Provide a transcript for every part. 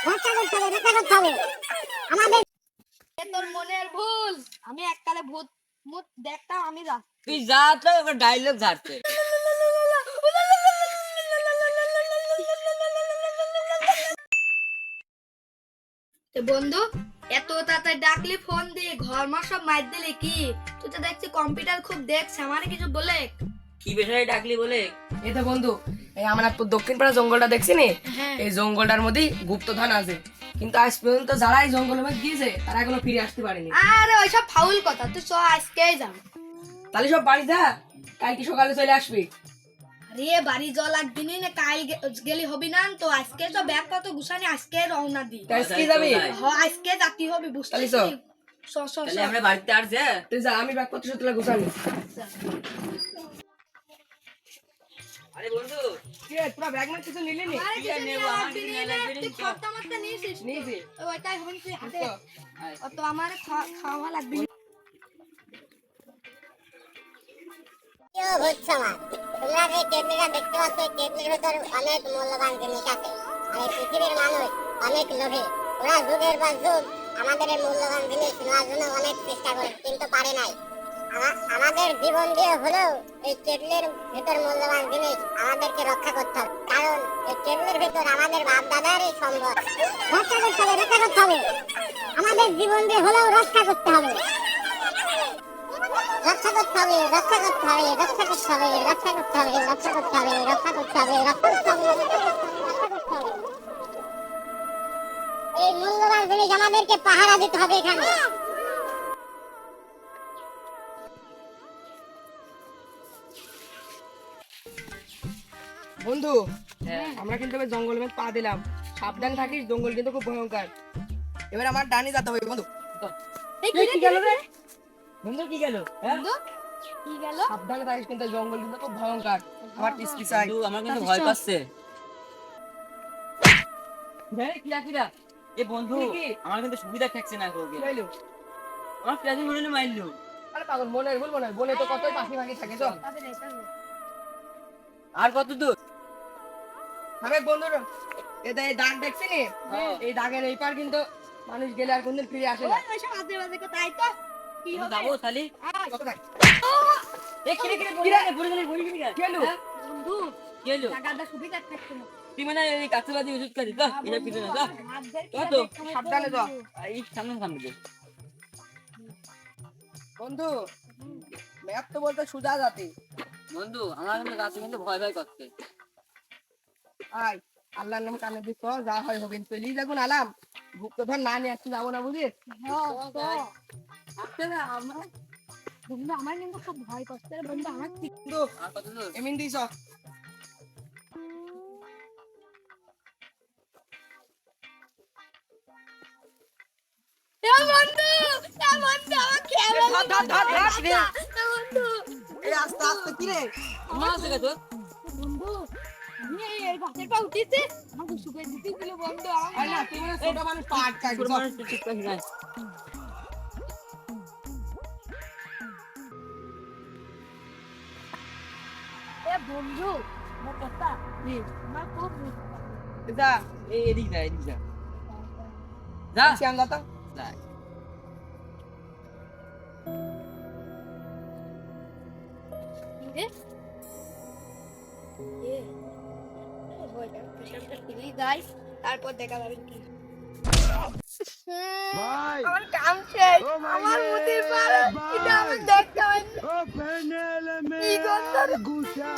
রক্ষা করতে হবে, রক্ষা করতে হবে আমাদের। তোর মনের ভুল, আমি এককালে ভূত মুত দেখতাম, আমি যা তুই যা তো এবার ডায়লগ ঝাড়তে। বন্ধু এত তাড়াতাড়ি ডাকলি ফোন দিয়ে ঘর মা সব মার দিলি কি? তুই তো দেখছি কম্পিউটার খুব দেখছ, আমারে কিছু বলে। কি বিষয়ে ডাকলি বলে? এই তো বন্ধু, এই আমরা তো দক্ষিণ পাড়া জঙ্গলটা দেখছি নি, হ্যাঁ। এই জঙ্গলটার মধ্যেই গুপ্তধন আছে, কিন্তু আজ পর্যন্ত যারা এই জঙ্গলের মধ্যে গিয়েছে তারা এখনো ফিরে আসতে পারেনি। আরে ওইসব ফাউল কথা, তুই চ আজকেই যাও। তাহলে সব বাড়ি যা, কালকে সকালে চলে আসবি। আরে বাড়ি জল একদিনই না, কাল গেলি হবি না তো? আজকে তো ব্যাগ কত গুছানি, আজকে রওনা দি। তাই কি যাবি? হ্যাঁ আজকে যাতি হবে, বুঝতে তাহলে চ। তাহলে আমরা বাড়িতে আসছে। তুই যা, আমি ব্যাগপত্র সব গুছানি। আরে বন্ধু, কি রে, তোরা ব্যাগ মানে কিছু নিলি নি? কি আর নেবো, আমার কিছু নেই, লাগবে নি, চ। নিয়েছি। ওইটাই হবে তুই হাতে, চ। অত আমার খাওয়া লাগবে না। কেউ ভূত সমাজ, তোমরা যে টেবিলটা দেখতে পাচ্ছ, এই টেবিলের ভেতর অনেক মূল্যবান জিনিস আছে। আর এই পৃথিবীর মানুষ অনেক লোভী। ওরা যুগের পর যুগ আমাদের এই মূল্যবান জিনিস নেওয়ার জন্য অনেক চেষ্টা করে, কিন্তু পারে নাই। আমাদের জীবন দিয়ে হলেও এই টেবিলের ভেতর মূল্যবান জিনিস আমাদেরকে রক্ষা করতে হবে, কারণ এই টেবিলের ভেতর আমাদের বাপ দাদারই সম্পদ। রক্ষা করতে হবে, রক্ষা করতে হবে আমাদের জীবন দিয়ে হলেও রক্ষা করতে হবে, রক্ষা করতে হবে, রক্ষা করতে হবে, রক্ষা করতে হবে, রক্ষা করতে হবে, রক্ষা করতে হবে, রক্ষা করতে হবে, রক্ষা করতে হবে, রক্ষা করতে হবে। এই মূল্যবান জিনিস আমাদেরকে পাহারা দিতে হবে এখানে। বন্ধু, আমরা কিন্তু এবার জঙ্গলের মধ্যে পা দিলাম, সাবধান থাকিস, জঙ্গল কিন্তু খুব ভয়ঙ্কর। এবার আমার ডানে যেতে হবে বন্ধু। কি গেল রে বন্ধু, কি গেল? হ্যাঁ কি গেল? সাবধানে থাকিস, কিন্তু জঙ্গল কিন্তু খুব ভয়ঙ্কর। আমার টিসপি চাই। বন্ধু, আমার কিন্তু ভয় পাচ্ছে। কিরা কিরা এ বন্ধু, কি? আমার কিন্তু সুবিধা থাকছে না কাউকে। কি হইলো? আমার প্লাজিং মনে হয় মারলো। আরে পাগল, মনের ভুল মনে হয়, বলে তো কতই পাখি ফাঁকি থাকে। চল আর কত দূর? আরে বন্ধুরা, এই দাগ দেখছি নি? হ্যাঁ। এই দাগের এই পার কিন্তু মানুষ গেলে আর কোনদিন ফিরে আসে না। ওইসব আজে বাজে কথা, তাই তো কি বন্ধু, হবে? যাবো তাহলে। কত দাগ? এ কিরে কিরে কিরে? পড়ে গেলে কি হলো? বন্ধু কি হলো? জায়গাটা সুবিধা থাকছে না। তুই মানে এই কাছাবাজি ওষুধ খাচ্ছিস তো? এটা পিছনে যা। হাত ধরে কত? সাবধানে যা। এই সামনে সামনে দে। বন্ধু, ম্যাপ তো বলতে সুজা জাতি। বন্ধু, আমার কিন্তু গাছে কিন্তু ভয় ভয় করছে। আয়, আল্লাহর নাম কানে দিস, যা হয় হবে। চলি যখন আলাম, গুপ্তধন না নিয়ে আসতে যাবো না, বুঝিস? আসছে না আমার। বন্ধু আমার কিন্তু খুব ভয় করছে রে বন্ধু, আমার ঠিক বন্ধু, আর কত দূর? এমনি দিস। বন্ধু আমার খেয়ে ধর, ধর, ধর, ধর, রে। বন্ধু এই আস্তে আস্তে, কি রে? আমার আছে কত? বন্ধু আমি এই গাছের পা উঠেছি, আমাকে শুকিয়ে দিতেছিল বন্ধু। আয় না, তুই মানে ছোট মানুষ, পা আটকায় ছোট দিস। মানুষ তো ঠিক পাচ্ছি না। এ বন্ধু আমার কথা আমার খুব যা, এদিক যা, এদিক যা। যা। শ্যাম যা তো। যা। রে এ বলটা পেছনটা ফিরি গাইস, তারপর দেখা যাবে কি। আমার কাম শেষ, আমার মুতির পারে এটা আমি দেখতে পাই কি করতে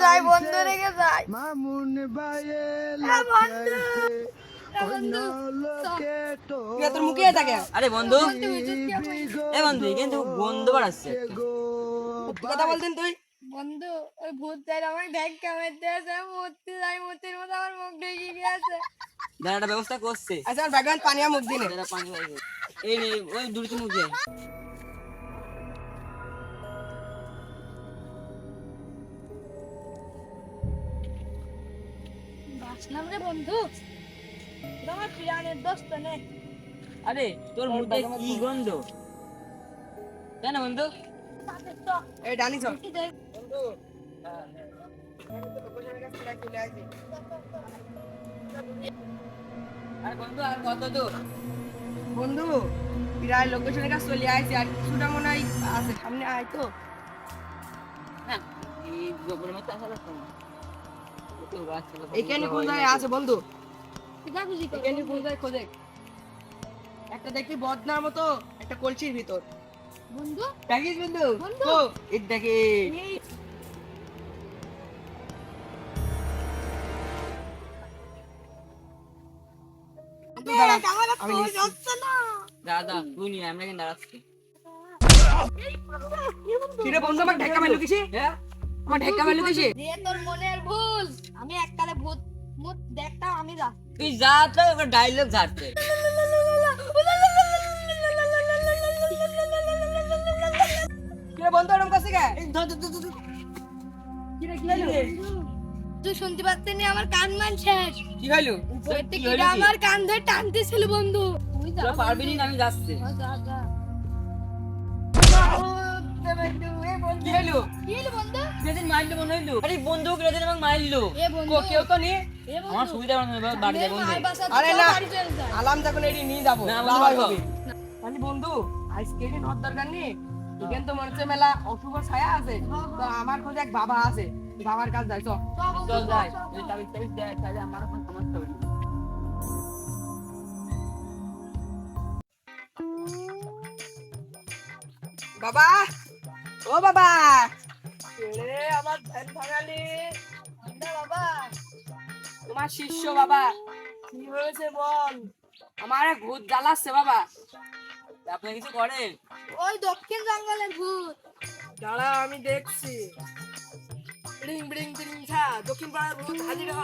যাই বন্ধ রেখে যাই বন্ধু তুই তোর মুখে থাকে। আরে বন্ধু, এ বন্ধু কিন্তু গন্ধ বাড়াচ্ছে। সত্যি কথা বলতেন তুই? বন্ধু ওই ভূত যাই আমাকে দেখ কেমন দিয়েছে, মূর্তি যাই মূর্তির মতো আমার মুখ ঢেকে গিয়েছে। দাঁড়া, একটা ব্যবস্থা করছে। আচ্ছা, আমার ব্যাগের পানি আর মুখ দিনে। দাঁড়া, পানি পাইবে। এই নে, ওই দূরতে মুখ দিয়ে। বাসলাম রে বন্ধু, তোমার প্রাণের দোস্ত নে। আরে তোর মুখে কি গন্ধ? কেন বন্ধু? এই ডানি চল। কি দেখ বন্ধু, আমি তো লোকেশনের কাছে চলে আসি। আর বন্ধু আর কত দূর? বন্ধু প্রায় লোকেশনের কাছে চলে আসছি, আর কিছুটা মনে হয় আছে, সামনে আয় তো। না এই গোবরের মতো আসা লাগতো না। তো গাছ ছিল, এখানে কোন জায়গায় আছে বন্ধু? এখানে কোন জায়গায় খোঁজে? একটা দেখি বদনার মতো একটা কলসির ভিতর। বন্ধু দেখিস বন্ধু? বন্ধু। ও এই দেখি। দাঁড়া, আমি নিচ্ছি। দাদা তুই নিয়ে আমরা কিন্তু দাঁড়াচ্ছি। কিরে বন্ধু আমাকে ঢেকা মারলো কিসে? হ্যাঁ আমার ঢেকা মারলো কিসে? যে তোর মনের ভুল, আমি এককালে ভূত মুত দেখতাম, আমি যা তুই যা তো ওটা ডায়লগ ঝাড়তে। কিরে বন্ধু ওরকম কাছে গে? কিরে কি হইলো? তুই শুনতে পাচ্ছিস না? আমার কান মান শেষ। কি হইলো? সত্যি কি আমার কান ধরে টানতেছিল বন্ধু। তুই যা তোরা পারবি না, আমি যাচ্ছি। যা যা। কি হইলো? কি হলো বন্ধু? কেদিন মারলো মনে হইলো। আরে বন্ধু কেদিন আমাকে মারলো। এ বন্ধু, কেউ তো নেই। এ বন্ধু। আমার সুবিধা মনে হয় বাড়ি যাই বন্ধু। মার বাসা আরে তো না, বাড়ি চলে যায়। আলাম যখন এটি নিয়ে যাবো। না, যা বন্ধু, হয় রাখো। হবে। তাহলে বন্ধু আজকে এটি নর দরকার নেই। এখানে তো মনে হচ্ছে মেলা অশুভ ছায়া আছে। তো আমার খোঁজে এক বাবা আছে, বাবার কাছে যাই চল। চল বন্ধু, চল যাই। চল, চল। যদি তাবিজ টাবিজ দেয় তাহলে আমার কোনো সমস্যা হবে না। বাবা, ও বাবা, এরে আমার ধ্যান ভাঙালি। আন্ডা বাবা, তোমার শিষ্য বাবা, কি হয়েছে বল? আমার এক ভূত জ্বালাচ্ছে বাবা। আপনি কিছু করেন? ওই দক্ষিণ জঙ্গলের ভূত। দাঁড়া আমি দেখছি। ব্রিং ব্রিং ব্রিং খা, দক্ষিণ পাড়ার ভূত হাজির হ।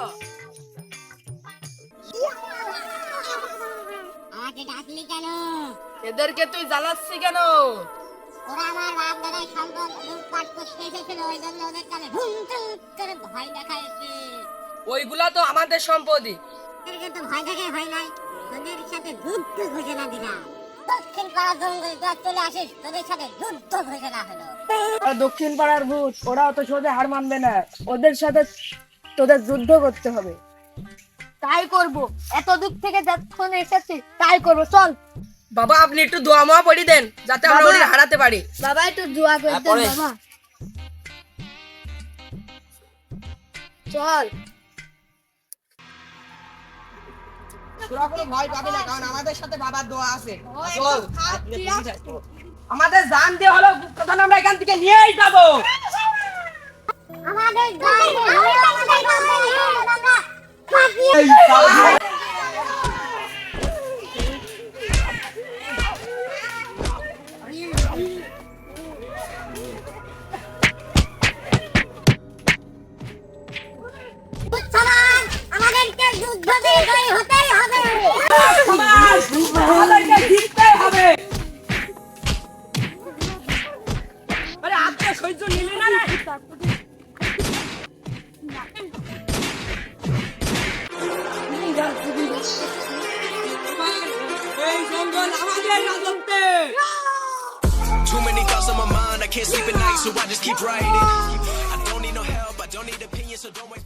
আমাকে ডাকলি কেন? এদেরকে তুই জ্বালাচ্ছি কেন? ওরা আমার বাপ দাদার সম্পদ লুটপাট করতে এসেছিল, ওই জন্য ওদের কানে হুম টুম করে ভয় দেখাইছে। ওইগুলা তো আমাদের সম্পত্তি। ওদেরকে তো ভয় দেখাই হয় নাই, তোদের সাথে যুদ্ধ ঘোষণা দিলাম। দক্ষিণ পাড়া জঙ্গল তোরা চলে আসিস, তোদের সাথে যুদ্ধ ঘোষণা হলো। দক্ষিণ পাড়ার ভূত, ওরাও তো সোজা হার মানবে না, ওদের সাথে তোদের যুদ্ধ করতে হবে। তাই করব, এত দূর থেকে যখন এসেছি তাই করব। চল বাবা আপনি একটু দোয়া মোয়া পড়ি দেন, যাতে আমরা বাবা। ওদের হারাতে পারি। বাবা, একটু দোয়া করে দেন পরে। বাবা। চল তোরা কোনো ভয় পাবি না, কারণ আমাদের সাথে বাবার দোয়া আছে। চল আমাদের জান দিয়ে হলো গুপ্তধন আমরা এখান থেকে নিয়েই যাবো। আমাদের গায়ে আমাদের গায়ে আমরা কাটিয়ে সমান, আমাদেরকে যুদ্ধ দিয়ে জয়ী হতেই হবে। আমাদেরকে জিততেই হবে। আরে আজকে সহ্য নিলি না রে? এই জঙ্গল আমাদের রাজত্বে। Too many thoughts on my mind, I can't sleep at night, so I just keep writing. I don't need no help, I don't need opinions, so don't wait.